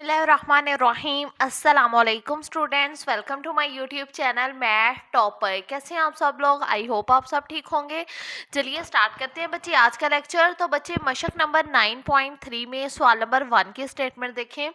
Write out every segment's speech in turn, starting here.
बिस्मिल्लाहिर्रहमानिर्रहीम। अस्सलामुअलैकुम students, welcome to my YouTube channel math topper. कैसे हैं आप सब लोग? आई होप आप सब ठीक होंगे। चलिए स्टार्ट करते हैं बच्चे आज का लेक्चर। तो बच्चे मशक नंबर 9.3 में सवाल नंबर 1 की स्टेटमेंट देखें।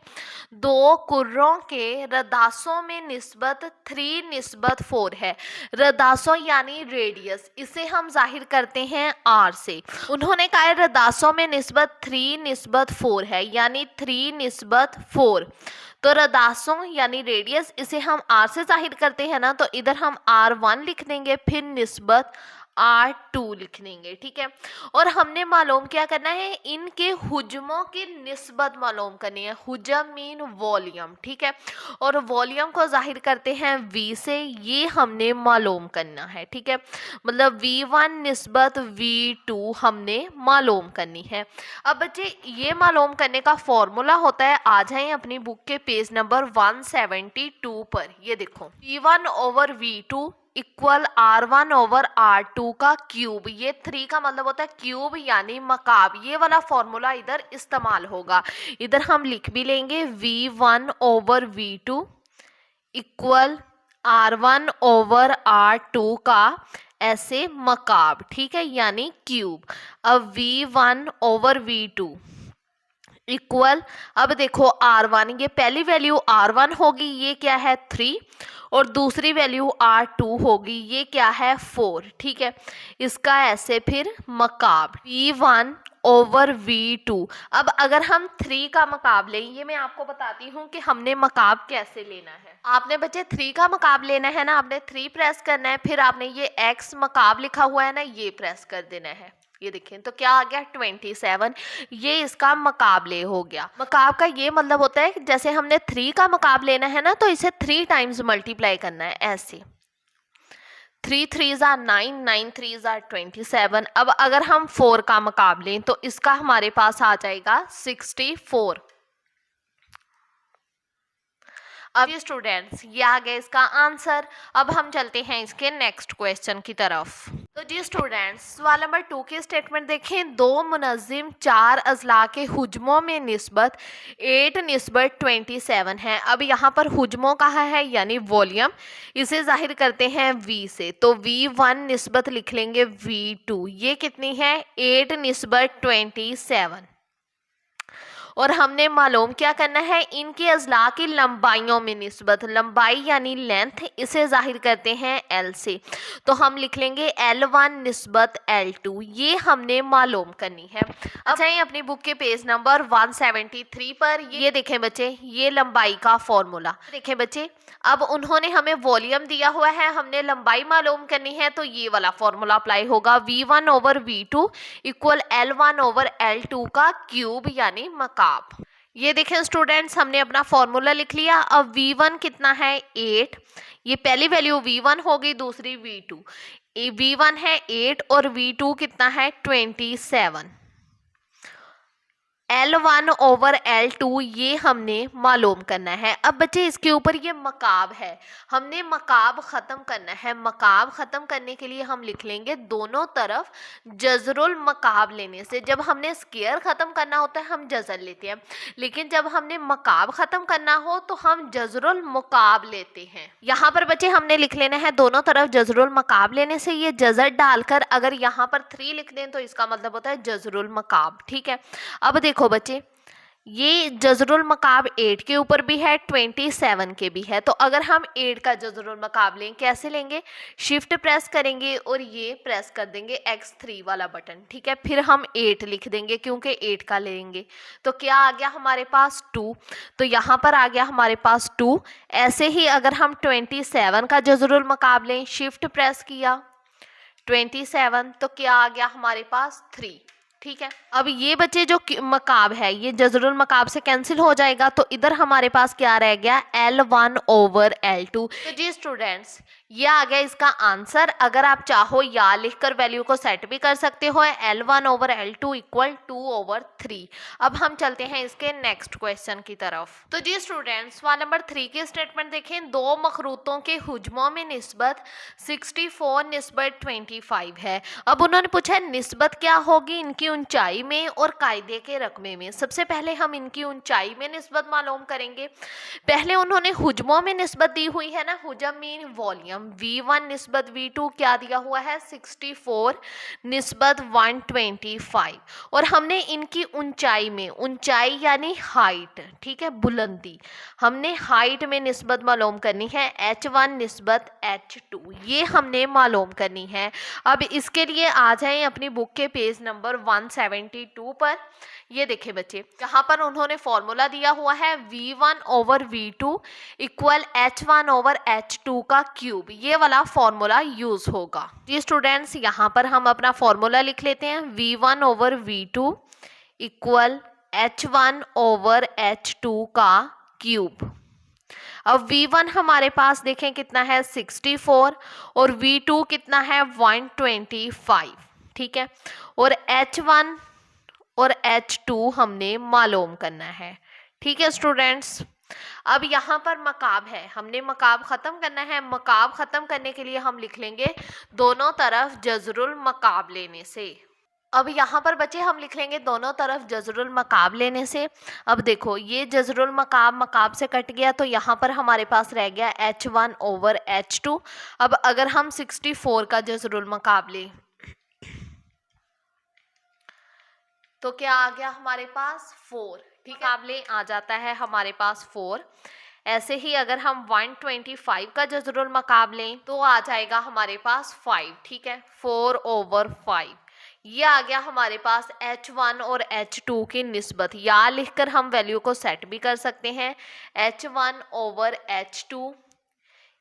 दो कुर्रों के रदासों में निस्बत 3:4 है। रदासों यानी रेडियस, इसे हम जाहिर करते हैं r से। उन्होंने कहा है रदासों में निस्बत 3:4 है, यानी 3:4। तो रदासों यानी रेडियस, इसे हम r से जाहिर करते हैं ना, तो इधर हम r1 लिख देंगे, फिर निस्बत r2 लिख देंगे। ठीक है। और हमने मालूम क्या करना है, इनके हुजमों की निस्बत मालूम करनी है। हुजम मीन वॉल्यूम। ठीक है। और वॉल्यूम को जाहिर करते हैं v से, ये हमने मालूम करना है। ठीक है। मतलब v1 निस्बत v2 हमने मालूम करनी है। अब बच्चे ये मालूम करने का फॉर्मूला होता है, आ जाएं अपनी बुक के पेज नंबर 172 पर। ये देखो, v1 over v2 equal r1 over r2 का क्यूब। ये 3 का मतलब होता है क्यूब यानी मकाब। ये वाला फॉर्मूला इधर इस्तेमाल होगा। इधर हम लिख भी लेंगे v1 over v2 equal r1 over r2 का ऐसे मकाब। ठीक है, यानी क्यूब। अब v1 ओवर v2 इक्वल, अब देखो r1, ये पहली वैल्यू r1 होगी, ये क्या है 3, और दूसरी वैल्यू r2 होगी, ये क्या है 4। ठीक है। इसका ऐसे फिर मकाब v1 ओवर v2। अब अगर हम 3 का मकाब लें, ये मैं आपको बताती हूँ कि हमने मकाब कैसे लेना है। आपने बच्चे 3 का मकाब लेना है ना, आपने 3 प्रेस करना है, फिर आपने ये x मकाब लिखा हुआ है ना, ये प्रेस कर देना है। ये देखें तो क्या आ गया 27। ये इसका मकाबले हो गया। मकाब का ये मतलब होता है कि जैसे हमने 3 का मकाब लेना है ना, तो इसे 3 टाइम्स मल्टीप्लाई करना है ऐसे। 3 3s are 9, 9 3s are 27। अब अगर हम 4 का मकाब लें तो इसका हमारे पास आ जाएगा 64। अब ये स्टूडेंट्स, ये आ गया इसका आंसर। अब हम चलते हैं इसके नेक्स्ट क्वेश्चन की तरफ। तो जी स्टूडेंट्स, सवाल नंबर 2 की स्टेटमेंट देखें। दो मुनज़्ज़िम 4 अज़ला के हुजमों में निस्बत 8:27 है। अब यहाँ पर हुजमों कहा है यानी वॉल्यूम, इसे जाहिर करते हैं v से। तो v1 निस्बत लिख लेंगे v2, ये कितनी है 8:27। और हमने मालूम क्या करना है, इनके अज़ला की लंबाइयों में निस्बत, लंबाई यानी लेंथ, इसे जाहिर करते हैं l से। तो हम लिख लेंगे l1 निस्बत l2, ये हमने मालूम करनी है। अब चाहिए अपनी बुक के पेज नंबर 173 पर। ये देखें बच्चे, ये लंबाई का फॉर्मूला देखें बच्चे। अब उन्होंने हमें वॉल्यूम दिया हुआ है, हमने लंबाई मालूम करनी है, तो ये वाला फॉर्मूला अप्लाई होगा। v1 over v2 equal l1 over l2 का क्यूब यानी मकाब। ये देखें स्टूडेंट्स, हमने अपना फॉर्मूला लिख लिया। अब v1 कितना है 8, ये पहली वैल्यू v1 होगी, दूसरी v2। v1 है 8 और v2 कितना है 27। L1 ओवर L2 ये हमने मालूम करना है। अब बच्चे इसके ऊपर ये मकाब है, हमने मकाब ख़त्म करना है। मकाब ख़त्म करने के लिए हम लिख लेंगे दोनों तरफ जज़रुल मकाब लेने से। जब हमने स्क्वायर ख़त्म करना होता है हम जज़र लेते हैं, लेकिन जब हमने मकाब ख़त्म करना हो तो हम जज़रुल मुकाब लेते हैं। यहाँ पर बच्चे हमने लिख लेना है दोनों तरफ जज़रुल मकाब लेने से। ये जज़र डालकर अगर यहाँ पर 3 लिख दें तो इसका मतलब होता है जज़रुल मकाब। ठीक है। अब देखो बच्चे, ये जज़रुल मकाब 8 के ऊपर भी है, 27 के भी है। तो अगर हम 8 का जज़रुल मकाब लें, कैसे लेंगे, शिफ्ट प्रेस करेंगे और ये प्रेस कर देंगे x3 वाला बटन। ठीक है। फिर हम 8 लिख देंगे क्योंकि 8 का लेंगे। तो क्या आ गया हमारे पास 2, तो यहाँ पर आ गया हमारे पास 2। ऐसे ही अगर हम 27 का जज़रुल मकाब लें, शिफ्ट प्रेस किया 27, तो क्या आ गया हमारे पास 3। ठीक है। अब ये बच्चे जो मकाब है ये जज़रुल मकाब से कैंसिल हो जाएगा, तो इधर हमारे पास क्या रह गया L1 ओवर L2। तो जी स्टूडेंट्स, ये आ गया इसका आंसर। अगर आप चाहो या लिखकर वैल्यू को सेट भी कर सकते हो, L1 ओवर L2 इक्वल 2/3। अब हम चलते हैं इसके नेक्स्ट क्वेश्चन की तरफ। तो जी स्टूडेंट्स, सवाल नंबर 3 की स्टेटमेंट देखें। दो मखरूतों के हुज्मों में निस्बत 64 निस्बत 25 है। अब उन्होंने पूछा है निस्बत क्या होगी इनकी ऊंचाई में और कायदे के रकबे में। सबसे पहले हम इनकी ऊंचाई में निस्बत मालूम करेंगे। पहले उन्होंने हुज्मों में निस्बत दी हुई है ना, हुज्म मीन वॉल्यूम। V1 निस्बत V2 क्या दिया हुआ है, 64 निस्बत 125। और हमने इनकी ऊंचाई में, ऊंचाई यानी हाइट, ठीक है, बुलंदी, हमने हाइट में निस्बत मालूम करनी है, H1 निस्बत H2, ये हमने मालूम करनी है। अब इसके लिए आ जाएं अपनी बुक के पेज नंबर 172 पर। ये देखें बच्चे, जहाँ पर उन्होंने फॉर्मूला दिया हुआ है V1 over V2 equal H1 over H2 का क्यूब, ये वाला फॉर्मूला यूज होगा। जी स्टूडेंट्स, यहाँ पर हम अपना फॉर्मूला लिख लेते हैं। V1 over V2 equal H1 over H2 का क्यूब। अब V1 हमारे पास देखें कितना है, 64, और V2 कितना है, 125, ठीक है। और H1 और H2 हमने मालूम करना है, ठीक है स्टूडेंट्स। अब यहाँ पर मकाब है, हमने मकाब ख़त्म करना है। मकाब ख़त्म करने के लिए हम लिख लेंगे दोनों तरफ जज़रुल मकाब लेने से। अब यहाँ पर बच्चे हम लिख लेंगे दोनों तरफ जज़रुल मकाब लेने से। अब देखो, ये जज़रुल मकाब मकाब से कट गया, तो यहाँ पर हमारे पास रह गया H1 ओवर H2। अब अगर हम 64 का जज़रुल मकाब लें तो क्या आ गया हमारे पास, 4, ठीक है, मुकाबले आ जाता है हमारे पास 4। ऐसे ही अगर हम 125 का जज़रुल मकाब लें तो आ जाएगा हमारे पास 5, ठीक है, 4 ओवर 5। ये आ गया हमारे पास H1 और H2 की निस्बत। या लिखकर हम वैल्यू को सेट भी कर सकते हैं, H1 over H2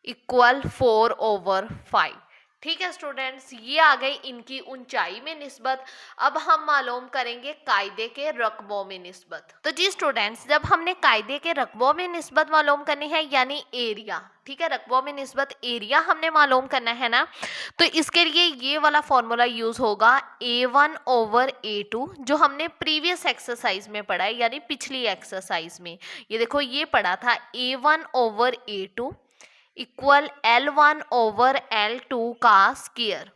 equal 4 over 5, ठीक है स्टूडेंट्स। ये आ गई इनकी ऊंचाई में निस्बत। अब हम मालूम करेंगे कायदे के रकबों में निस्बत। तो जी स्टूडेंट्स, जब हमने कायदे के रकबों में निस्बत मालूम करनी है, यानी एरिया, ठीक है, रकबों में निस्बत एरिया हमने मालूम करना है ना, तो इसके लिए ये वाला फॉर्मूला यूज होगा, A1 ओवर A2, जो हमने प्रीवियस एक्सरसाइज में पढ़ा है, यानी पिछली एक्सरसाइज में। ये देखो, ये पढ़ा था A1 over A2 equal L1 over L2 का स्क्वायर।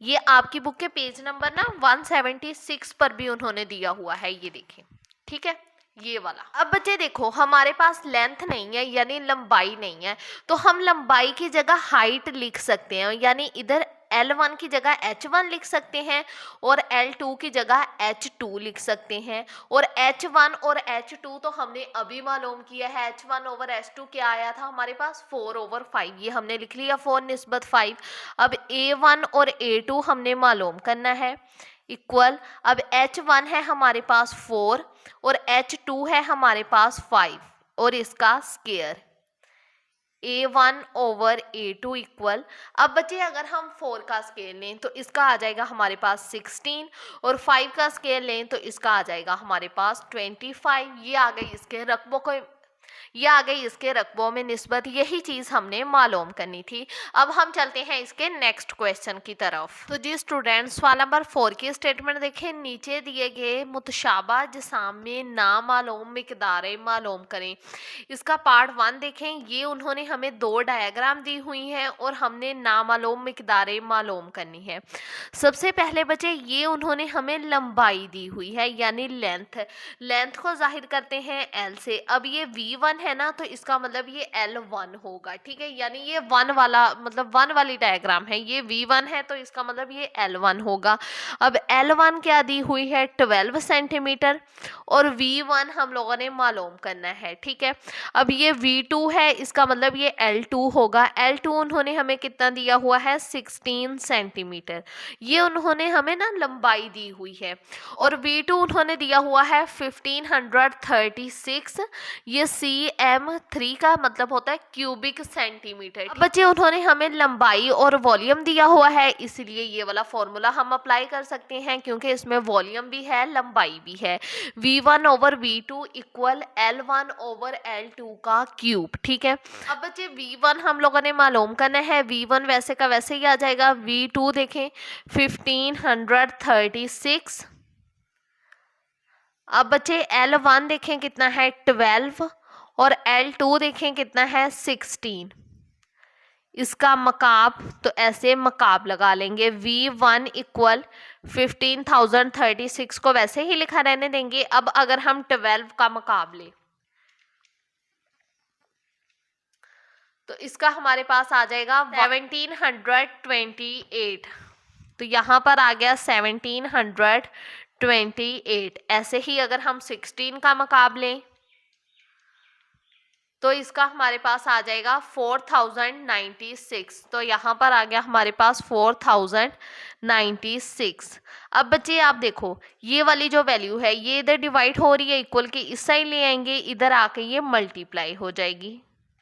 ये आपकी बुक के पेज नंबर ना 176 पर भी उन्होंने दिया हुआ है, ये देखें, ठीक है, ये वाला। अब बच्चे देखो, हमारे पास लेंथ नहीं है, यानी लंबाई नहीं है, तो हम लंबाई की जगह हाइट लिख सकते हैं, यानी इधर L1 की जगह H1 लिख सकते हैं और L2 की जगह H2 लिख सकते हैं। और H1 और H2 तो हमने अभी मालूम किया है, H1 ओवर H2 क्या आया था हमारे पास, 4 ओवर 5, ये हमने लिख लिया 4 निस्बत 5। अब A1 और A2 हमने मालूम करना है, इक्वल, अब H1 है हमारे पास 4 और H2 है हमारे पास 5 और इसका square, A1 over A2 equal. अब बच्चे अगर हम 4 का स्केल लें तो इसका आ जाएगा हमारे पास 16, और 5 का स्केल लें तो इसका आ जाएगा हमारे पास 25। ये आ गई इसके रकबों को, ये आ गई इसके रकबों में निस्बत। यही चीज़ हमने मालूम करनी थी। अब हम चलते हैं इसके नेक्स्ट क्वेश्चन की तरफ। तो जी स्टूडेंट्स, सवाल नंबर 4 की स्टेटमेंट देखें। नीचे दिए गए मुतशाबा जिसाम में नामालूम मिकदारें मालूम करें। इसका पार्ट 1 देखें। ये उन्होंने हमें 2 डायग्राम दी हुई हैं और हमने नामालूम मिकदारें मालूम करनी है। सबसे पहले बच्चे, ये उन्होंने हमें लंबाई दी हुई है, यानी लेंथ। लेंथ को जाहिर करते हैं L से। अब ये V1 है ना, तो इसका मतलब ये L1 होगा, ठीक है, यानी ये 1 वाला, मतलब 1 वाली डायग्राम है, ये V1 है तो इसका मतलब ये L1 होगा। अब L1 क्या दी हुई है, 12 सेंटीमीटर, और V1 हम लोगों ने मालूम करना है, ठीक है। अब ये V2 है, इसका मतलब ये L2 होगा। L2 उन्होंने हमें कितना दिया हुआ है, 16 सेंटीमीटर, ये उन्होंने हमें ना लंबाई दी हुई है। और V2 उन्होंने दिया हुआ है 1536, ये cm3 का मतलब होता है क्यूबिक सेंटीमीटर। बच्चे उन्होंने हमें लंबाई और वॉल्यूम दिया हुआ है, इसलिए ये वाला फॉर्मूला हम अप्लाई कर सकते हैं क्योंकि इसमें वॉल्यूम भी है लंबाई भी है। V1/V2 equal L1 over L2 का क्यूब। ठीक है, अब बच्चे V1 हम लोगों ने मालूम करना है। V1 वैसे का वैसे ही आ जाएगा। V2 देखें 1536। अब बच्चे L1 देखें कितना है 12 और L2 देखें कितना है 16। इसका मकाब तो ऐसे मकाब लगा लेंगे। V1 इक्वल 15,036 को वैसे ही लिखा रहने देंगे। अब अगर हम 12 का मकाब लें तो इसका हमारे पास आ जाएगा 1728। तो यहाँ पर आ गया 1728। ऐसे ही अगर हम 16 का मकाब लें तो इसका हमारे पास आ जाएगा 4096। तो यहाँ पर आ गया हमारे पास 4096। अब बच्चे आप देखो ये वाली जो वैल्यू है ये इधर डिवाइड हो रही है, इक्वल के इस साइड ले आएंगे, इधर आके ये मल्टीप्लाई हो जाएगी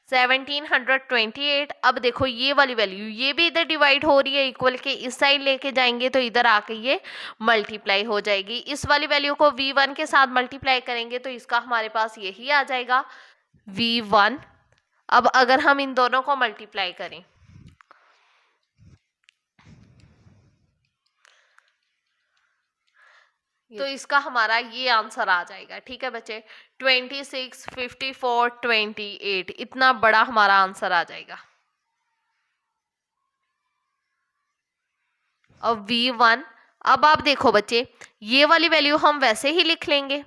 1728। अब देखो ये वाली वैल्यू ये भी इधर डिवाइड हो रही है, इक्वल के इस साइड लेके जाएंगे तो इधर आके ये मल्टीप्लाई हो जाएगी। इस वाली वैल्यू को V1 के साथ मल्टीप्लाई करेंगे तो इसका हमारे पास यही आ जाएगा V1। अब अगर हम इन दोनों को मल्टीप्लाई करें तो इसका हमारा ये आंसर आ जाएगा। ठीक है बच्चे, 26, 54, 28 इतना बड़ा हमारा आंसर आ जाएगा। अब V1, अब आप देखो बच्चे ये वाली वैल्यू हम वैसे ही लिख लेंगे।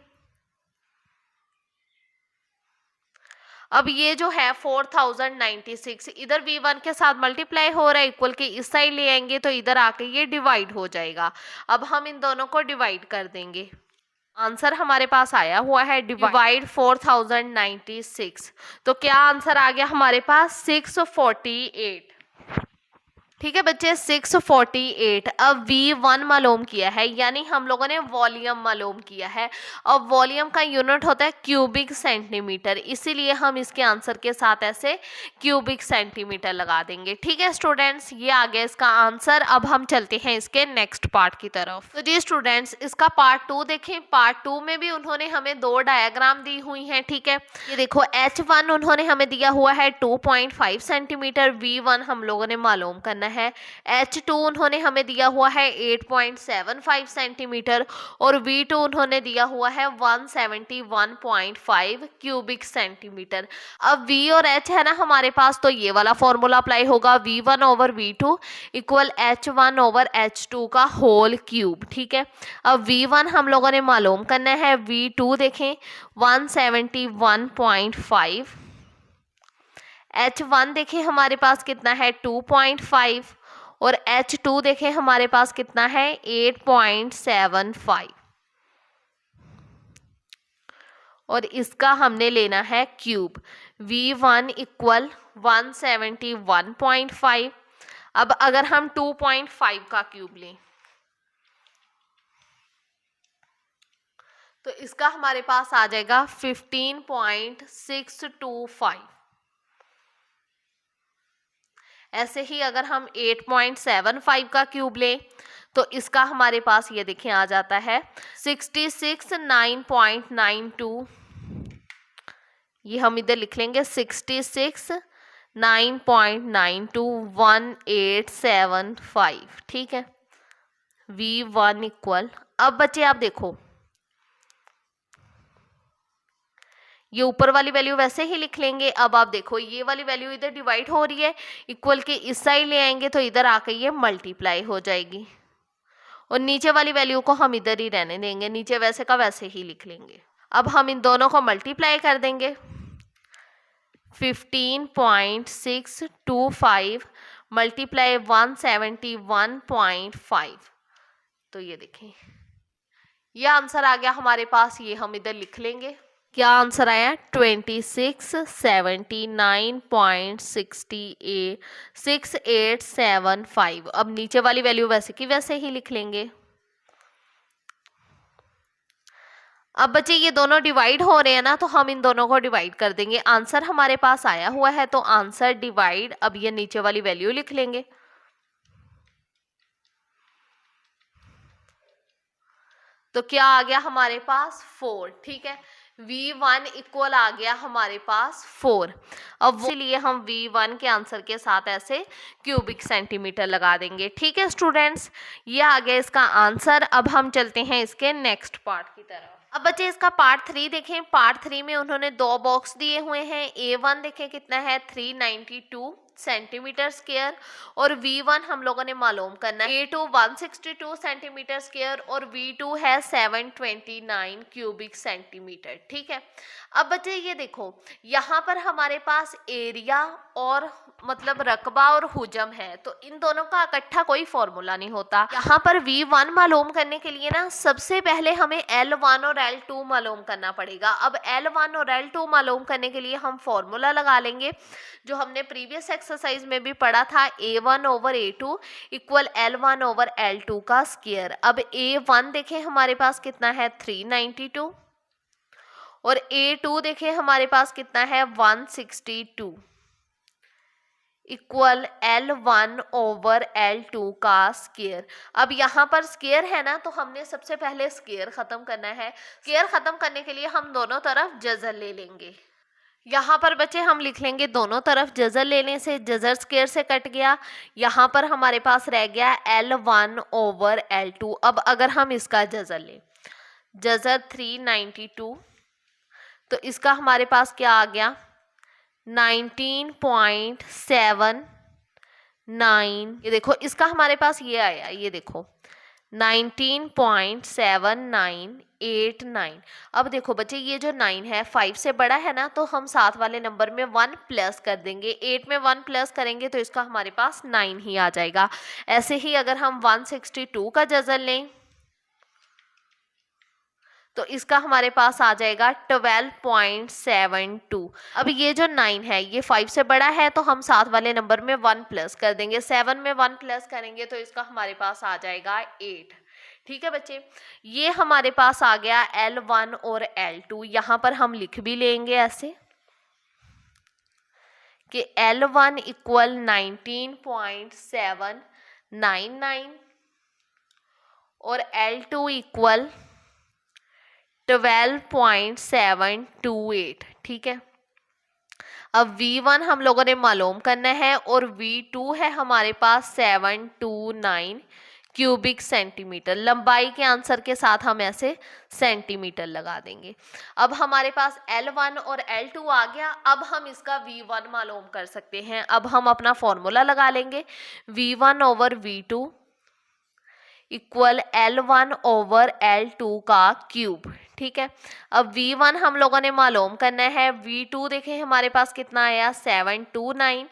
अब ये जो है 4096 इधर V1 के साथ मल्टीप्लाई हो रहा है, इक्वल के इस साइड ले आएंगे तो इधर आके ये डिवाइड हो जाएगा। अब हम इन दोनों को डिवाइड कर देंगे। आंसर हमारे पास आया हुआ है डिवाइड 4096। तो क्या आंसर आ गया हमारे पास 648। ठीक है बच्चे 648। अब V1 मालूम किया है, यानी हम लोगों ने वॉल्यूम मालूम किया है। अब वॉल्यूम का यूनिट होता है क्यूबिक सेंटीमीटर, इसीलिए हम इसके आंसर के साथ ऐसे क्यूबिक सेंटीमीटर लगा देंगे। ठीक है स्टूडेंट्स, ये आ गया इसका आंसर। अब हम चलते हैं इसके नेक्स्ट पार्ट की तरफ। तो जी स्टूडेंट्स इसका पार्ट 2 देखें। पार्ट 2 में भी उन्होंने हमें दो डायग्राम दी हुई हैं। ठीक है, ये देखो H1 उन्होंने हमें दिया हुआ है 2.5 सेंटीमीटर। V1 हम लोगों ने मालूम करना है। H2 उन्होंने हमें दिया हुआ है 8.75 सेंटीमीटर और V2 उन्होंने दिया हुआ है 171.5 क्यूबिक सेंटीमीटर। अब V और H है ना हमारे पास, तो ये वाला फॉर्मूला अप्लाई होगा V1 over V2 equal H1 over H2 का होल क्यूब। ठीक है, अब V1 हम लोगों ने मालूम करना है। V2 देखें 171.5। H1 देखें हमारे पास कितना है 2.5 और H2 देखें हमारे पास कितना है 8.75 और इसका हमने लेना है क्यूब। V1 equal 171.5। अब अगर हम 2.5 का क्यूब लें तो इसका हमारे पास आ जाएगा 15.625। ऐसे ही अगर हम 8.75 का क्यूब लें तो इसका हमारे पास ये देखें आ जाता है 66,9.92। ये हम इधर लिख लेंगे 66,9.92 1875। ठीक है, V1 इक्वल, अब बच्चे आप देखो ये ऊपर वाली वैल्यू वैसे ही लिख लेंगे। अब आप देखो ये वाली वैल्यू इधर डिवाइड हो रही है, इक्वल के इस साइड ले आएंगे तो इधर आके ये मल्टीप्लाई हो जाएगी और नीचे वाली वैल्यू को हम इधर ही रहने देंगे, नीचे वैसे का वैसे ही लिख लेंगे। अब हम इन दोनों को मल्टीप्लाई कर देंगे। 15.625 मल्टीप्लाई 171.5। तो ये देखें ये आंसर आ गया हमारे पास, ये हम इधर लिख लेंगे। क्या आंसर आया 2679.6875। अब नीचे वाली वैल्यू वैसे की वैसे ही लिख लेंगे। अब बच्चे ये दोनों डिवाइड हो रहे हैं ना, तो हम इन दोनों को डिवाइड कर देंगे। आंसर हमारे पास आया हुआ है तो आंसर डिवाइड, अब ये नीचे वाली वैल्यू लिख लेंगे। तो क्या आ गया हमारे पास 4, ठीक है। V1 इक्वल आ गया हमारे पास 4। अब इसलिए हम V1 के आंसर के साथ ऐसे क्यूबिक सेंटीमीटर लगा देंगे, ठीक है स्टूडेंट्स। ये आ गया इसका आंसर। अब हम चलते हैं इसके नेक्स्ट पार्ट की तरफ। अब बच्चे इसका पार्ट 3 देखें। पार्ट 3 में उन्होंने 2 बॉक्स दिए हुए हैं। A1 देखें कितना है 392 सेंटीमीटर स्क्वायर, और V1 हम लोगों ने मालूम करना है। A2 162 सेंटीमीटर स्क्वायर और V2 है 729 क्यूबिक सेंटीमीटर, ठीक है। अब बच्चे ये देखो, यहाँ पर हमारे पास एरिया और मतलब रकबा और हुजम है, तो इन दोनों का इकट्ठा कोई फॉर्मूला नहीं होता। यहाँ पर V1 मालूम करने के लिए ना सबसे पहले हमें L1 और L2 मालूम करना पड़ेगा। अब L1 और L2 मालूम करने के लिए हम फॉर्मूला लगा लेंगे जो हमने प्रीवियस एक्सरसाइज में भी पढ़ा था, A1 over A2 equal L1 over L2 का स्क्वायर। अब A1 देखें हमारे पास कितना है 392 और A2 देखें हमारे पास कितना है 162 इक्वल L1 ओवर L2 का स्क्वायर। अब यहाँ पर स्क्वायर है ना, तो हमने सबसे पहले स्क्वायर खत्म करना है। स्क्वायर खत्म करने के लिए हम दोनों तरफ जज़र ले लेंगे। यहाँ पर बच्चे हम लिख लेंगे दोनों तरफ जज़र लेने से जज़र स्क्वायर से कट गया। यहाँ पर हमारे पास रह गया L1 ओवर L2। अब अगर हम इसका जज़र लें, जज़र 392, तो इसका हमारे पास क्या आ गया 19.79। ये देखो इसका हमारे पास ये आया, ये देखो 19.7989। अब देखो बच्चे ये जो 9 है 5 से बड़ा है ना, तो हम साथ वाले नंबर में 1 प्लस कर देंगे। 8 में 1 प्लस करेंगे तो इसका हमारे पास 9 ही आ जाएगा। ऐसे ही अगर हम 162 का जज़र लें तो इसका हमारे पास आ जाएगा 12.72। अब ये जो 9 है ये 5 से बड़ा है, तो हम साथ वाले नंबर में 1 प्लस कर देंगे। 7 में 1 प्लस करेंगे तो इसका हमारे पास आ जाएगा 8, ठीक है बच्चे। ये हमारे पास आ गया L1 और L2। यहाँ पर हम लिख भी लेंगे ऐसे कि L1 इक्वल 19.799 और L2 इक्वल 12.728, ठीक है। अब V1 हम लोगों ने मालूम करना है और V2 है हमारे पास 729 क्यूबिक सेंटीमीटर। लंबाई के आंसर के साथ हम ऐसे सेंटीमीटर लगा देंगे। अब हमारे पास L1 और L2 आ गया। अब हम इसका V1 मालूम कर सकते हैं। अब हम अपना फॉर्मूला लगा लेंगे, V1 over V2 equal L1 over L2 का क्यूब, ठीक है। अब V1 हम लोगों ने मालूम करना है। V2 देखें हमारे पास कितना आया 729।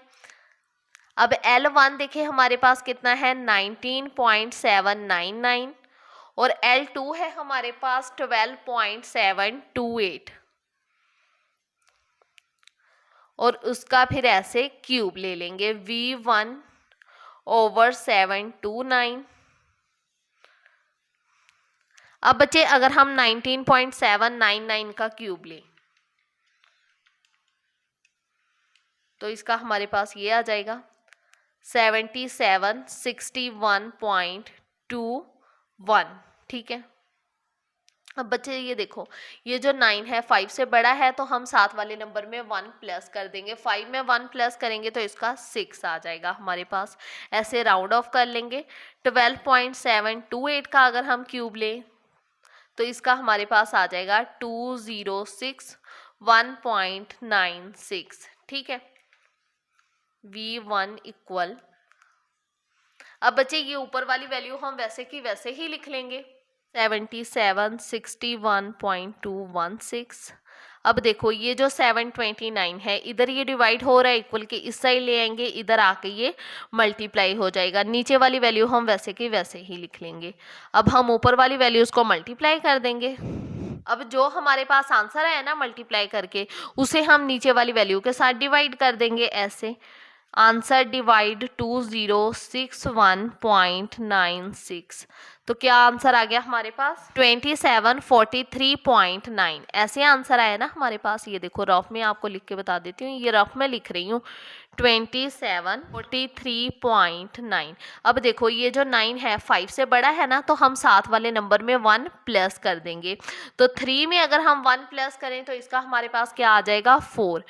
अब L1 देखें हमारे पास कितना है 19.799 और L2 है हमारे पास 12.728 और उसका फिर ऐसे क्यूब ले लेंगे। V1 over 729। अब बच्चे अगर हम 19.799 का क्यूब लें तो इसका हमारे पास ये आ जाएगा 7761.21, ठीक है। अब बच्चे ये देखो, ये जो 9 है 5 से बड़ा है, तो हम साथ वाले नंबर में 1 प्लस कर देंगे। 5 में 1 प्लस करेंगे तो इसका 6 आ जाएगा हमारे पास। ऐसे राउंड ऑफ कर लेंगे। 12.728 का अगर हम क्यूब लें तो इसका हमारे पास आ जाएगा 2061.96, ठीक है। V1 इक्वल, अब बच्चे ये ऊपर वाली वैल्यू हम वैसे की वैसे ही लिख लेंगे 7761.216। अब देखो ये जो 729 है इधर ये डिवाइड हो रहा है, इक्वल के इस साइड ले आएंगे, इधर आके ये मल्टीप्लाई हो जाएगा। नीचे वाली वैल्यू हम वैसे की वैसे ही लिख लेंगे। अब हम ऊपर वाली वैल्यूज को मल्टीप्लाई कर देंगे। अब जो हमारे पास आंसर है ना मल्टीप्लाई करके, उसे हम नीचे वाली वैल्यू के साथ डिवाइड कर देंगे। ऐसे आंसर डिवाइड 2061.96। तो क्या आंसर आ गया हमारे पास 2743.9। ऐसे आंसर आया ना हमारे पास। ये देखो रफ में आपको लिख के बता देती हूँ, ये रफ में लिख रही हूँ 2743.9। अब देखो ये जो 9 है 5 से बड़ा है ना, तो हम साथ वाले नंबर में 1 प्लस कर देंगे। तो 3 में अगर हम 1 प्लस करें तो इसका हमारे पास क्या आ जाएगा 4,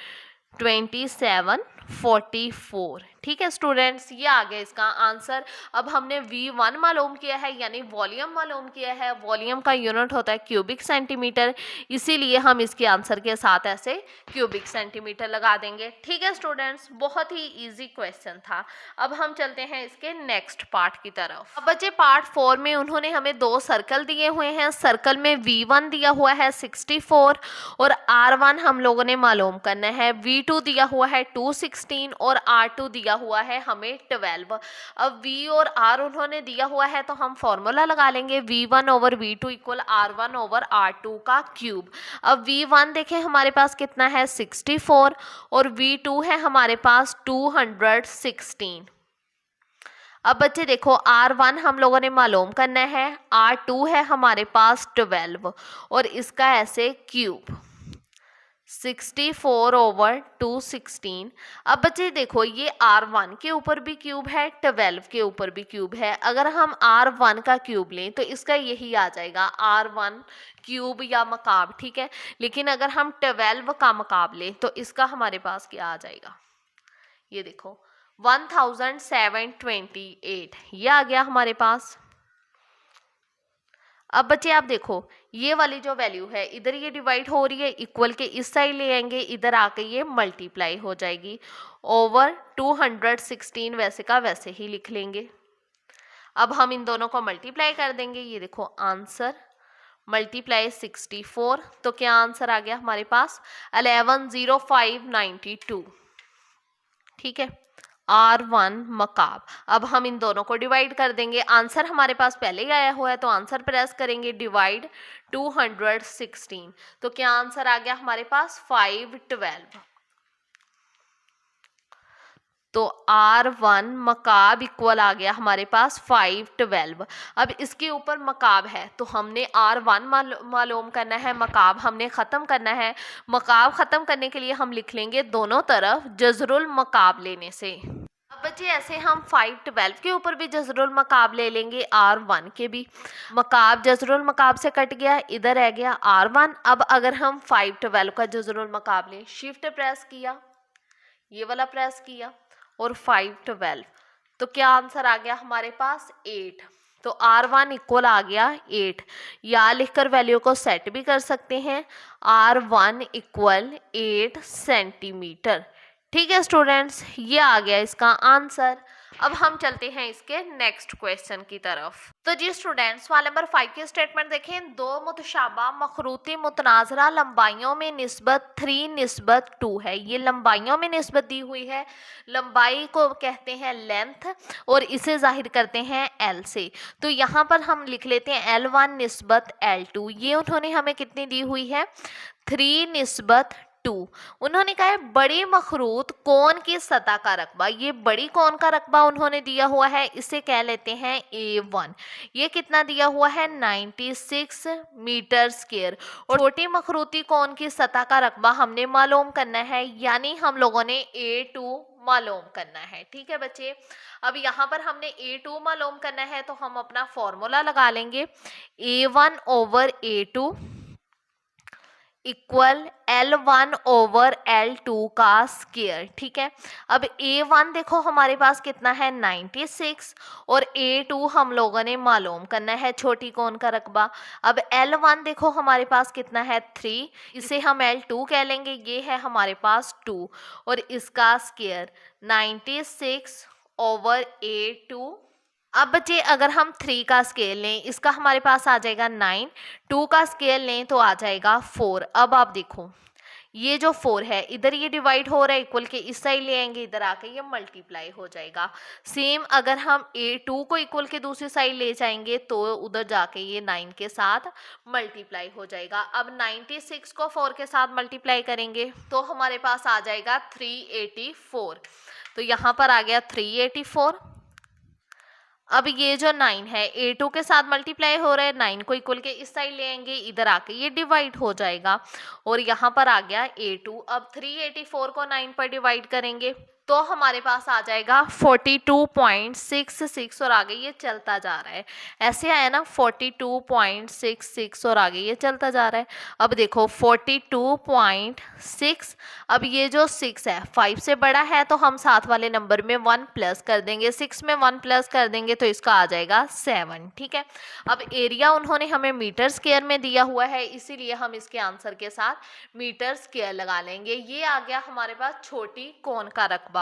2744। ठीक है स्टूडेंट्स, ये आ गया इसका आंसर। अब हमने V1 मालूम किया है, यानी वॉल्यूम मालूम किया है। वॉल्यूम का यूनिट होता है क्यूबिक सेंटीमीटर, इसीलिए हम इसके आंसर के साथ ऐसे क्यूबिक सेंटीमीटर लगा देंगे। ठीक है स्टूडेंट्स, बहुत ही इजी क्वेश्चन था। अब हम चलते हैं इसके नेक्स्ट पार्ट की तरफ। अब बच्चे पार्ट 4 में उन्होंने हमें 2 सर्कल दिए हुए हैं। सर्कल में V1 दिया हुआ है 64 और R1 हम लोगों ने मालूम करना है। V2 दिया हुआ है 216 और R2 दिया हुआ है हमें 12। अब V और R उन्होंने दिया हुआ है तो हम फॉर्मूला लगा लेंगे V1 over V2 equal R1 over R2 का क्यूब। अब V1 देखें हमारे पास कितना है 64 और V2 है हमारे पास 216। अब बच्चे देखो R1 हम लोगों ने मालूम करना है, R2 है हमारे पास 12 और इसका ऐसे क्यूब 64 ओवर 216। अब बच्चे देखो ये R1 के ऊपर भी क्यूब है, 12 के ऊपर भी क्यूब है। अगर हम R1 का क्यूब लें तो इसका यही आ जाएगा R1 क्यूब या मकाब। ठीक है, लेकिन अगर हम 12 का मकाब लें तो इसका हमारे पास क्या आ जाएगा, ये देखो 1728, ये आ गया हमारे पास। अब बच्चे आप देखो ये वाली जो वैल्यू है इधर ये डिवाइड हो रही है, इक्वल के इस साइड ले आएंगे, इधर आके ये मल्टीप्लाई हो जाएगी ओवर 216, वैसे का वैसे ही लिख लेंगे। अब हम इन दोनों को मल्टीप्लाई कर देंगे, ये देखो आंसर मल्टीप्लाई 64, तो क्या आंसर आ गया हमारे पास 110592। ठीक है, R1 मकाब। अब हम इन दोनों को डिवाइड कर देंगे, आंसर हमारे पास पहले ही आया हुआ है तो आंसर प्रेस करेंगे डिवाइड 216, तो क्या आंसर आ गया हमारे पास 512। तो R1 मकाब इक्वल आ गया हमारे पास 512। अब इसके ऊपर मकाब है तो हमने R1 मालूम करना है, मकाब हमने ख़त्म करना है। मकाब ख़त्म करने के लिए हम लिख लेंगे दोनों तरफ जज़रुल मकाब लेने से। अब बच्चे ऐसे हम 512 के ऊपर भी जज़रुल मकाब ले लेंगे, R1 के भी। मकाब जज़रुल मकाब से कट गया, इधर रह गया R1। अब अगर हम 512 का जज़रुल मकाब लें, शिफ्ट प्रेस किया, ये वाला प्रेस किया और 512, तो क्या आंसर आ गया हमारे पास 8। तो R1 इक्वल आ गया 8, या लिखकर वैल्यू को सेट भी कर सकते हैं, R1 इक्वल 8 सेंटीमीटर। ठीक है स्टूडेंट्स, ये आ गया इसका आंसर। अब हम चलते हैं इसके नेक्स्ट क्वेश्चन की तरफ। तो जी स्टूडेंट्स, सवाल नंबर 5 की स्टेटमेंट देखें। दो मुतशाबा मखरूती मुतनाजरा लंबाइयों में निस्बत 3:2 है। ये लंबाइयों में निस्बत दी हुई है, लंबाई को कहते हैं लेंथ और इसे जाहिर करते हैं L से। तो यहाँ पर हम लिख लेते हैं L1 निस्बत L2। ये उन्होंने हमें कितनी दी हुई है 3:2। उन्होंने कहा है बड़ी मखरूत कोण की सतह का रकबा, ये बड़ी कोण का रकबा उन्होंने दिया हुआ है, इसे कह लेते हैं A1। ये कितना दिया हुआ है 96 मीटर स्क्वायर। और छोटी मखरूती कोण की सतह का रकबा हमने मालूम करना है, यानी हम लोगों ने A2 मालूम करना है। ठीक है बच्चे, अब यहाँ पर हमने A2 मालूम करना है तो हम अपना फॉर्मूला लगा लेंगे, A1 over A2 equal L1 over L2 का स्क्वायर। ठीक है, अब A1 देखो हमारे पास कितना है 96 और A2 हम लोगों ने मालूम करना है छोटी कोण का रकबा। अब L1 देखो हमारे पास कितना है 3, इसे हम L2 कह लेंगे, ये है हमारे पास 2 और इसका स्क्वायर 96 ओवर A2। अब बच्चे अगर हम 3 का स्केल लें, इसका हमारे पास आ जाएगा 9, 2 का स्केल लें तो आ जाएगा 4। अब आप देखो ये जो 4 है इधर ये डिवाइड हो रहा है, इक्वल के इस साइड ले आएंगे, इधर आके ये मल्टीप्लाई हो जाएगा। सेम अगर हम A2 को इक्वल के दूसरी साइड ले जाएंगे तो उधर जाके ये 9 के साथ मल्टीप्लाई हो जाएगा। अब 96 को 4 के साथ मल्टीप्लाई करेंगे तो हमारे पास आ जाएगा 384। तो यहाँ पर आ गया 384। अब ये जो 9 है A2 के साथ मल्टीप्लाई हो रहा है, 9 को इक्वल के इस साइड ले आएंगे, इधर आके ये डिवाइड हो जाएगा और यहाँ पर आ गया A2। अब 384 को 9 पर डिवाइड करेंगे तो हमारे पास आ जाएगा 42.66 और आगे ये चलता जा रहा है। ऐसे आया ना 42.66 और आगे ये चलता जा रहा है। अब देखो 42.6, अब ये जो 6 है 5 से बड़ा है तो हम साथ वाले नंबर में 1 प्लस कर देंगे, 6 में 1 प्लस कर देंगे तो इसका आ जाएगा 7। ठीक है, अब एरिया उन्होंने हमें मीटर स्क्वायर में दिया हुआ है, इसीलिए हम इसके आंसर के साथ मीटर स्क्वायर लगा लेंगे। ये आ गया हमारे पास छोटी कोण का रकबा।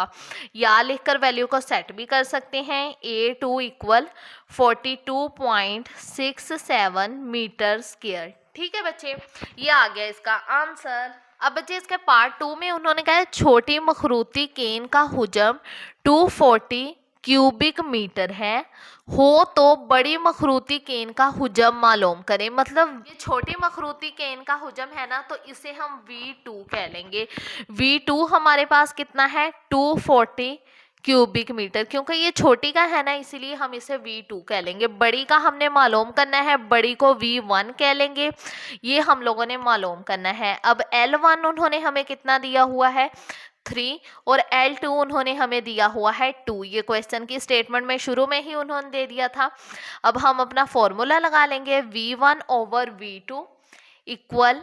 या लिखकर वैल्यू को सेट भी कर सकते हैं। A2 equal 42.67 metre square. ठीक है बच्चे, ये आ गया इसका आंसर। अब बच्चे इसके पार्ट 2 में उन्होंने कहा है छोटी मखरूती केन का हुजम 240 क्यूबिक मीटर है, हो तो बड़ी मखरूती केन का हुजम मालूम करें। मतलब ये छोटी मखरूती केन का हुजम है ना, तो इसे हम V2 कह लेंगे। V2 हमारे पास कितना है 240 क्यूबिक मीटर, क्योंकि ये छोटी का है ना इसीलिए हम इसे V2 कह लेंगे। बड़ी का हमने मालूम करना है, बड़ी को V1 कह लेंगे, ये हम लोगों ने मालूम करना है। अब L1 उन्होंने हमें कितना दिया हुआ है 3 और L2 उन्होंने हमें दिया हुआ है 2। ये क्वेश्चन की स्टेटमेंट में शुरू में ही उन्होंने दे दिया था। अब हम अपना फॉर्मूला लगा लेंगे, V1 over V2 equal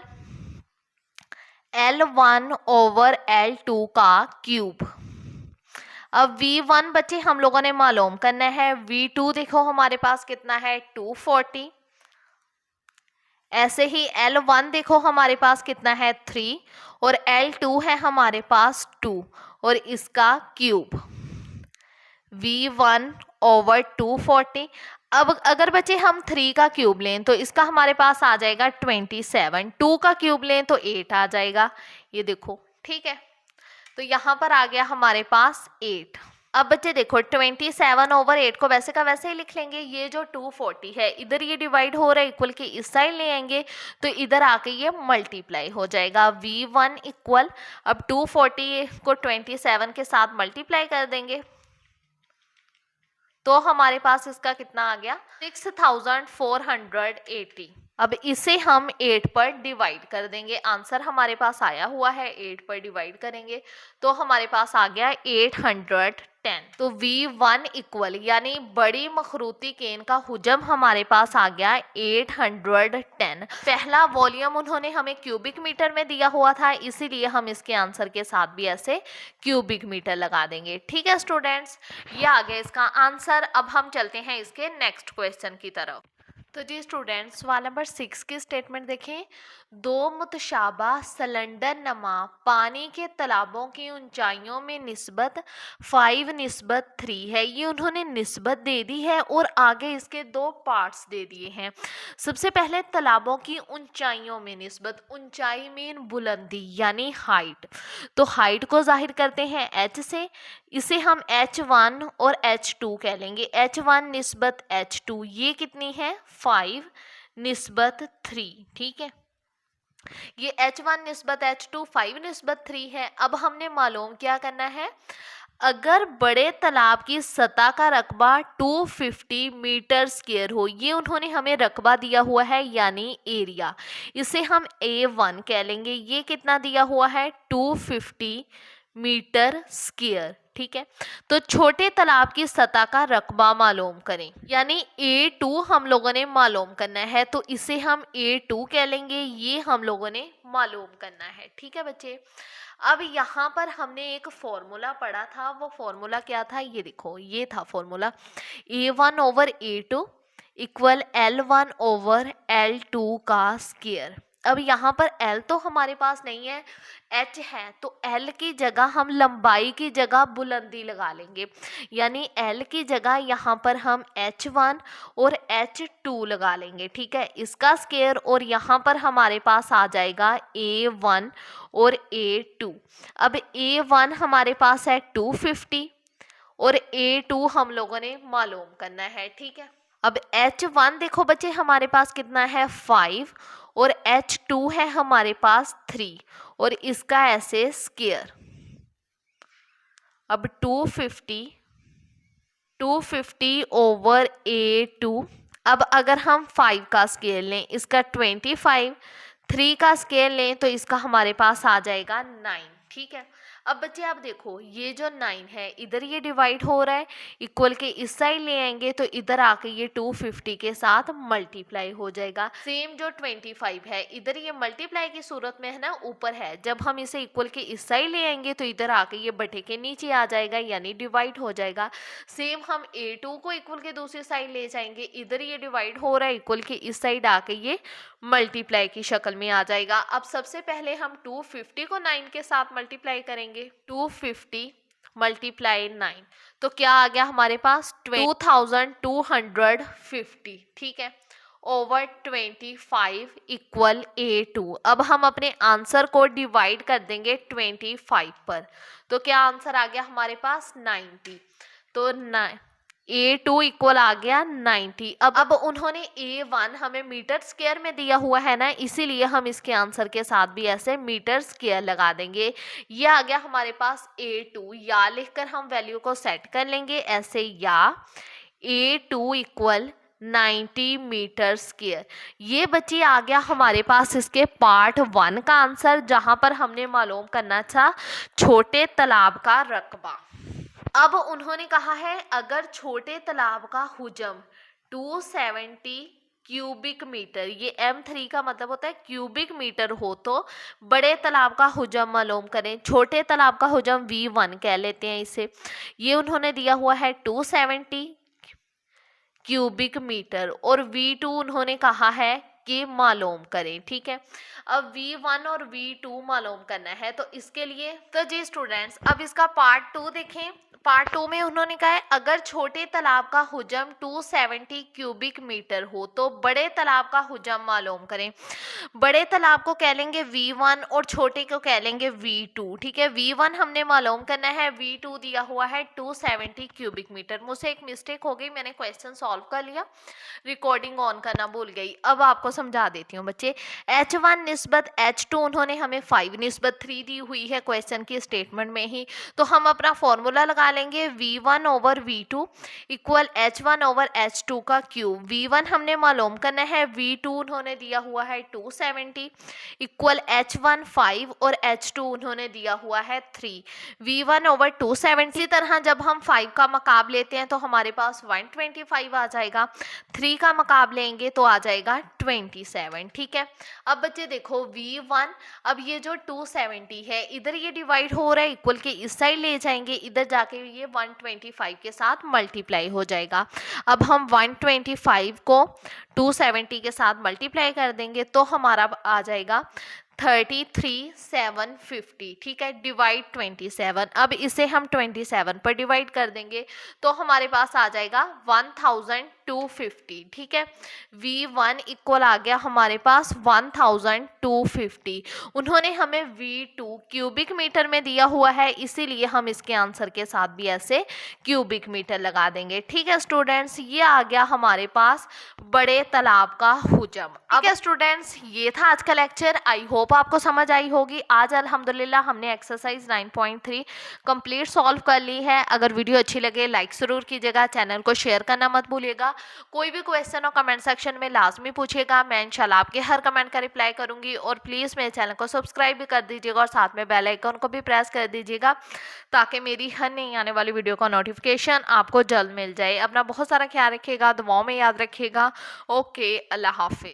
L1 over L2 का क्यूब। अब V1 बच्चे हम लोगों ने मालूम करना है, V2 देखो हमारे पास कितना है 240, ऐसे ही L1 देखो हमारे पास कितना है 3 और L2 है हमारे पास 2 और इसका क्यूब V1 ओवर 240। अब अगर बच्चे हम 3 का क्यूब लें तो इसका हमारे पास आ जाएगा 27, 2 का क्यूब लें तो 8 आ जाएगा, ये देखो। ठीक है, तो यहाँ पर आ गया हमारे पास 8। अब बच्चे देखो 27 ओवर 8 को वैसे का वैसे ही लिख लेंगे। ये जो 240 है इधर ये डिवाइड हो रहा है, इक्वल के इस साइड ले आएंगे तो इधर आके ये मल्टीप्लाई हो जाएगा। V1 इक्वल, अब 240 को 27 के साथ मल्टीप्लाई कर देंगे तो हमारे पास इसका कितना आ गया 6480। अब इसे हम 8 पर डिवाइड कर देंगे, आंसर हमारे पास आया हुआ है, 8 पर डिवाइड करेंगे तो हमारे पास आ गया 810। तो V1 इक्वल यानी बड़ी मखरूती केन का हुजम हमारे पास आ गया 810। पहला वॉल्यूम उन्होंने हमें क्यूबिक मीटर में दिया हुआ था, इसीलिए हम इसके आंसर के साथ भी ऐसे क्यूबिक मीटर लगा देंगे। ठीक है स्टूडेंट्स, ये आ गया इसका आंसर। अब हम चलते हैं इसके नेक्स्ट क्वेश्चन की तरफ। तो जी स्टूडेंट्स, सवाल नंबर 6 की स्टेटमेंट देखें। 2 मुतशाबा सिलेंडर नमा पानी के तालाबों की ऊंचाइयों में निस्बत 5:3 है। ये उन्होंने निस्बत दे दी है और आगे इसके 2 पार्ट्स दे दिए हैं। सबसे पहले तालाबों की ऊंचाइयों में निस्बत, ऊंचाई मीन बुलंदी यानी हाइट, तो हाइट को जाहिर करते हैं H से, इसे हम H1 और H2 कह लेंगे। H1 निस्बत H2 ये कितनी है 5:3। ठीक है, ये H1 निस्बत H2 5:3 है। अब हमने मालूम क्या करना है, अगर बड़े तालाब की सतह का रकबा 250 मीटर स्क्वायर हो, ये उन्होंने हमें रकबा दिया हुआ है यानी एरिया, इसे हम A1 कह लेंगे। ये कितना दिया हुआ है 250 मीटर स्क्वायर। ठीक है, तो छोटे तालाब की सतह का रकबा मालूम करें, यानी A2 हम लोगों ने मालूम करना है, तो इसे हम A2 कह लेंगे। ये हम लोगों ने मालूम करना है। ठीक है बच्चे, अब यहाँ पर हमने एक फॉर्मूला पढ़ा था, वो फॉर्मूला क्या था, ये देखो, ये था formula A1 over A2 equal L1 over L2 का स्क्वायर। अब यहाँ पर एल तो हमारे पास नहीं है, एच है, तो एल की जगह हम लंबाई की जगह बुलंदी लगा लेंगे, यानी एल की जगह यहाँ पर हम H1 और H2 लगा लेंगे। ठीक है, इसका स्केयर, और यहाँ पर हमारे पास आ जाएगा A1 और A2। अब A1 हमारे पास है 250 और A2 हम लोगों ने मालूम करना है। ठीक है, अब H1 देखो बच्चे हमारे पास कितना है 5 और H2 है हमारे पास 3 और इसका ऐसे स्केयर। अब 250 ओवर A2। अब अगर हम 5 का स्केल लें, इसका 25, 3 का स्केल लें तो इसका हमारे पास आ जाएगा 9। ठीक है, अब बच्चे आप देखो ये जो 9 है इधर ये डिवाइड हो रहा है, इक्वल के इस साइड ले आएंगे तो इधर आके ये 250 के साथ मल्टीप्लाई हो जाएगा। सेम जो 25 है इधर ये मल्टीप्लाई की सूरत में है ना, ऊपर है, जब हम इसे इक्वल के इस साइड ले आएंगे तो इधर आके ये बटे के नीचे आ जाएगा, यानी डिवाइड हो जाएगा। सेम हम A2 को इक्वल के दूसरी साइड ले जाएंगे, इधर ये डिवाइड हो रहा है, इक्वल के इस साइड आके ये मल्टीप्लाई की शक्ल में आ जाएगा। अब सबसे पहले हम 250 को 9 के साथ मल्टीप्लाई करेंगे, 250 मल्टीप्लाई 9, तो क्या आ गया हमारे पास 2250। ठीक है, ओवर 25 इक्वल A2। अब हम अपने आंसर को डिवाइड कर देंगे 25 पर, तो क्या आंसर आ गया हमारे पास 90। तो A2 इक्वल आ गया 90। अब उन्होंने A1 हमें मीटर स्क्वायर में दिया हुआ है ना, इसीलिए हम इसके आंसर के साथ भी ऐसे मीटर स्क्वायर लगा देंगे। ये आ गया हमारे पास A2, या लिखकर हम वैल्यू को सेट कर लेंगे ऐसे, या A2 इक्वल 90 मीटर स्क्वायर। ये बच्ची आ गया हमारे पास इसके पार्ट 1 का आंसर, जहां पर हमने मालूम करना था छोटे तालाब का रकबा। अब उन्होंने कहा है अगर छोटे तालाब का हुजम 270 क्यूबिक मीटर, ये M3 का मतलब होता है क्यूबिक मीटर हो, तो बड़े तालाब का हुजम मालूम करें। छोटे तालाब का हुजम V1 कह लेते हैं इसे। ये उन्होंने दिया हुआ है 270 क्यूबिक मीटर, और V2 उन्होंने कहा है कि मालूम करें। ठीक है, अब V1 और V2 मालूम करना है, तो इसके लिए तो जी स्टूडेंट्स अब इसका पार्ट 2 देखें। पार्ट 2 में उन्होंने कहा है अगर छोटे तालाब का हुजम 270 क्यूबिक मीटर हो तो बड़े तालाब का हुजम मालूम करें। बड़े तालाब को कह लेंगे V1 और छोटे को कह लेंगे V2। ठीक है, V1 हमने मालूम करना है, V2 दिया हुआ है 270 क्यूबिक मीटर। मुझसे एक मिस्टेक हो गई, मैंने क्वेश्चन सॉल्व कर लिया, रिकॉर्डिंग ऑन करना भूल गई। अब आपको समझा देती हूँ बच्चे। H1 निस्बत H2 उन्होंने हमें 5 निस्बत 3 दी हुई है क्वेश्चन की स्टेटमेंट में ही, तो हम अपना फॉर्मूला लगा लेंगे V1 over V2 equal H1 over H2 का क्यूब। V1 हमने मालूम करना है, V2 उन्होंने दिया हुआ है 270 इक्वल H1 5 और H2 उन्होंने दिया हुआ है 3। V1 over 270। इसी तरह जब हम 5 का मकाब लेते हैं तो हमारे पास 125 आ जाएगा, 3 का मकाब लेंगे तो आ जाएगा 27। ठीक है, अब बच्चे देखो V1, अब ये जो 270 है इधर ये डिवाइड हो रहा है, इक्वल के इस साइड ले जाएंगे, इधर जाके ये 125 के साथ मल्टीप्लाई हो जाएगा। अब हम 125 को 270 के साथ मल्टीप्लाई कर देंगे तो हमारा आ जाएगा 33,750। ठीक है, डिवाइड 27। अब इसे हम 27 पर डिवाइड कर देंगे तो हमारे पास आ जाएगा 1250। ठीक है, V1 इक्वल आ गया हमारे पास 1250। उन्होंने हमें V2 क्यूबिक मीटर में दिया हुआ है, इसीलिए हम इसके आंसर के साथ भी ऐसे क्यूबिक मीटर लगा देंगे। ठीक है स्टूडेंट्स, ये आ गया हमारे पास बड़े तालाब का हुजम। ठीक है स्टूडेंट्स, ये था आज का लेक्चर। आई होप आपको समझ आई होगी। आज अल्हम्दुलिल्लाह हमने एक्सरसाइज 9.3 कंप्लीट सॉल्व कर ली है। अगर वीडियो अच्छी लगे लाइक ज़रूर कीजिएगा, चैनल को शेयर करना मत भूलिएगा। कोई भी क्वेश्चन हो कमेंट सेक्शन में लाजमी पूछिएगा, मैं इंशाल्लाह आपके हर कमेंट का रिप्लाई करूंगी। और प्लीज़ मेरे चैनल को सब्सक्राइब भी कर दीजिएगा और साथ में बेल आइकन को भी प्रेस कर दीजिएगा ताकि मेरी हर नई आने वाली वीडियो का नोटिफिकेशन आपको जल्द मिल जाए। अपना बहुत सारा ख्याल रखिएगा, दुआओं में याद रखिएगा। ओके, अल्लाह हाफिज़।